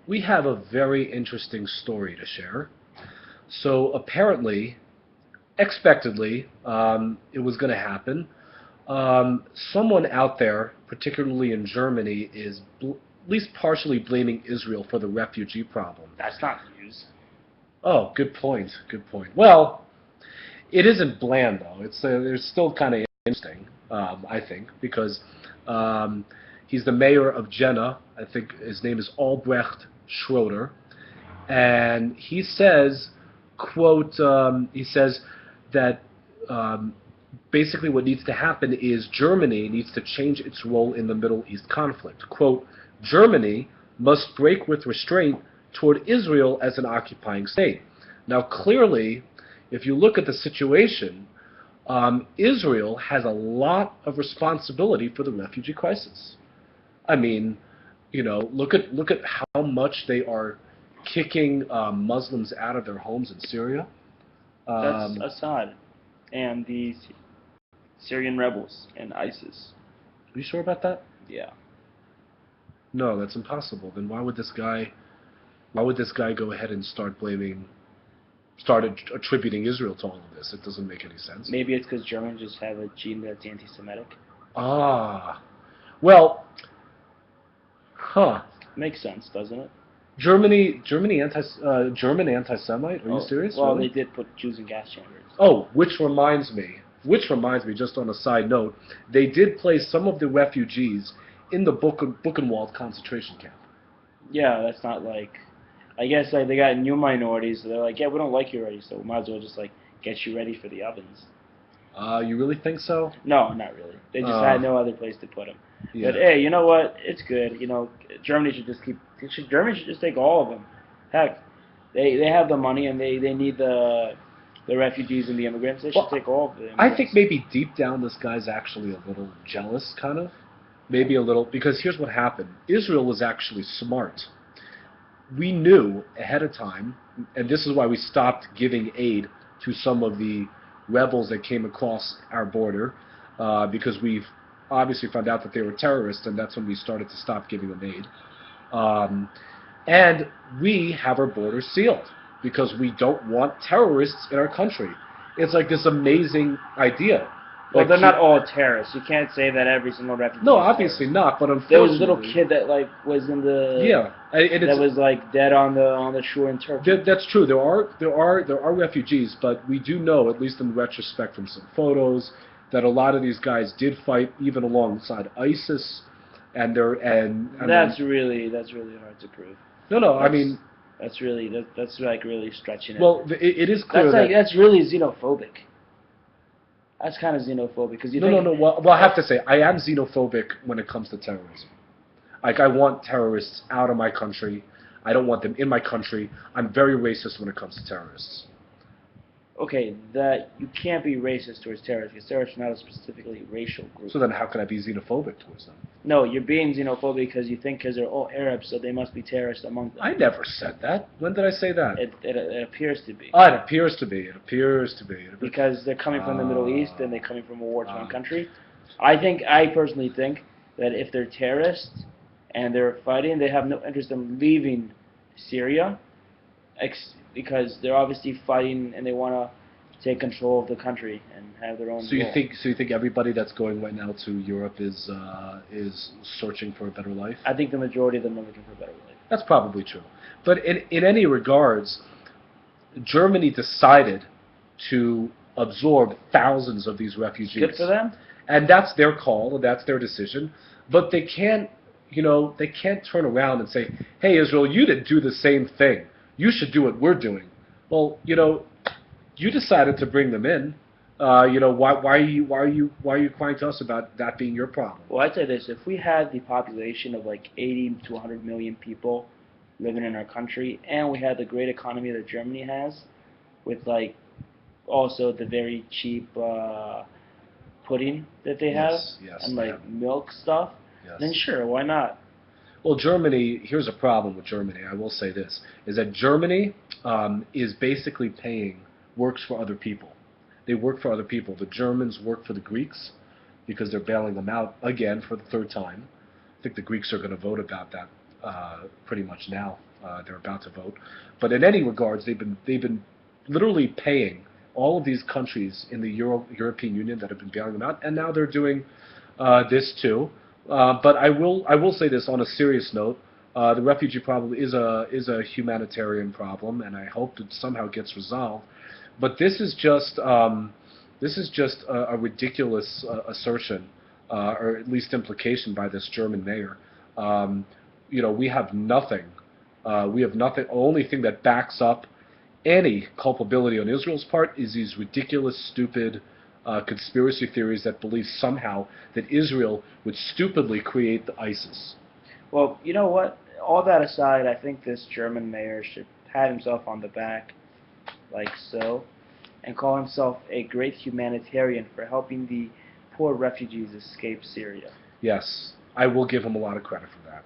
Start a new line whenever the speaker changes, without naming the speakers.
we have a very interesting story to share. So apparently, expectedly, it was going to happen. Someone out there, particularly in Germany, is at least partially blaming Israel for the refugee problem.
That's not news.
Oh, good point. Good point. Well, it isn't bland though. It's still kind of interesting, I think, because he's the mayor of Jena. I think his name is Albrecht Schröter, and he says, quote, he says that basically what needs to happen is Germany needs to change its role in the Middle East conflict. Quote, Germany must break with restraint toward Israel as an occupying state. Now, clearly, if you look at the situation, Israel has a lot of responsibility for the refugee crisis. I mean, look at how much they are kicking Muslims out of their homes in Syria.
That's Assad and the Syrian rebels and ISIS.
Are you sure about that?
Yeah.
No, that's impossible. Then why would this guy go ahead and start attributing Israel to all of this? It doesn't make any sense.
Maybe it's because Germans just have a gene that's anti-Semitic.
Ah, well, huh?
Makes sense, doesn't it?
German anti-Semite? Are you serious?
Well,
really?
they did put Jews in gas chambers.
Oh, which reminds me, just on a side note, they did place some of the refugees in the Buchenwald concentration camp.
Yeah, that's not like. I guess like they got new minorities, so they're like, yeah, we don't like you already, so we might as well just like get you ready for the ovens.
You really think so?
No, not really. They just had no other place to put them.
Yeah.
But hey, you know what? It's good. Germany should just Germany should just take all of them. Heck, they have the money and they need the refugees and the immigrants. They should take all of them.
I think maybe deep down this guy's actually a little jealous, kind of. Maybe a little, because here's what happened. Israel was actually smart. We knew ahead of time, and this is why we stopped giving aid to some of the rebels that came across our border, because we've obviously found out that they were terrorists, and that's when we started to stop giving them aid. And we have our borders sealed because we don't want terrorists in our country. It's like this amazing idea.
Well, they're not all terrorists. You can't say that every single refugee.
No, obviously not. But unfortunately,
there was a little kid that like was in the that was like dead on the shore in Turkey.
That's true. There are refugees, but we do know, at least in retrospect from some photos, that a lot of these guys did fight even alongside ISIS, and
that's really hard to prove.
No, I mean
that's like really stretching it.
Well, it is clear
that's really xenophobic. That's kind of xenophobic because you
No. Well, I have to say, I am xenophobic when it comes to terrorism. Like, I want terrorists out of my country. I don't want them in my country. I'm very racist when it comes to terrorists.
Okay, that you can't be racist towards terrorists because terrorists are not a specifically racial group.
So then how can I be xenophobic towards them?
No, you're being xenophobic because you think because they're all Arabs, so they must be terrorists among them.
I never said that. When did I say that?
It appears to be.
Oh, it appears to be. It appears to be.
Because they're coming from the Middle East and they're coming from a war-torn country. I personally think that if they're terrorists and they're fighting, they have no interest in leaving Syria because they're obviously fighting and they want to take control of the country and have their own.
So you think everybody that's going right now to Europe is searching for a better life?
I think the majority of them are looking for a better life.
That's probably true. But in any regards, Germany decided to absorb thousands of these refugees.
Good for them.
And that's their call, and that's their decision. But they can't turn around and say, "Hey, Israel, you didn't do the same thing. You should do what we're doing." Well, you decided to bring them in. Why are you crying to us about that being your problem?
Well, I'd say this: if we had the population of like 80 to 100 million people living in our country, and we had the great economy that Germany has, with like also the very cheap pudding that they have, and like milk stuff, then sure, why not?
Well, Germany, here's a problem with Germany, I will say this, is that Germany is basically works for other people. They work for other people. The Germans work for the Greeks because they're bailing them out again for the third time. I think the Greeks are going to vote about that pretty much now. They're about to vote. But in any regards, they've been literally paying all of these countries in the European Union that have been bailing them out, and now they're doing this too. But I will say this on a serious note. The refugee problem is a humanitarian problem, and I hope it somehow gets resolved. But this is just a ridiculous assertion, or at least implication by this German mayor. We have nothing. We have nothing. The only thing that backs up any culpability on Israel's part is these ridiculous, stupid conspiracy theories that believe somehow that Israel would stupidly create the ISIS.
Well, you know what? All that aside, I think this German mayor should pat himself on the back, like so, and call himself a great humanitarian for helping the poor refugees escape Syria.
Yes, I will give him a lot of credit for that.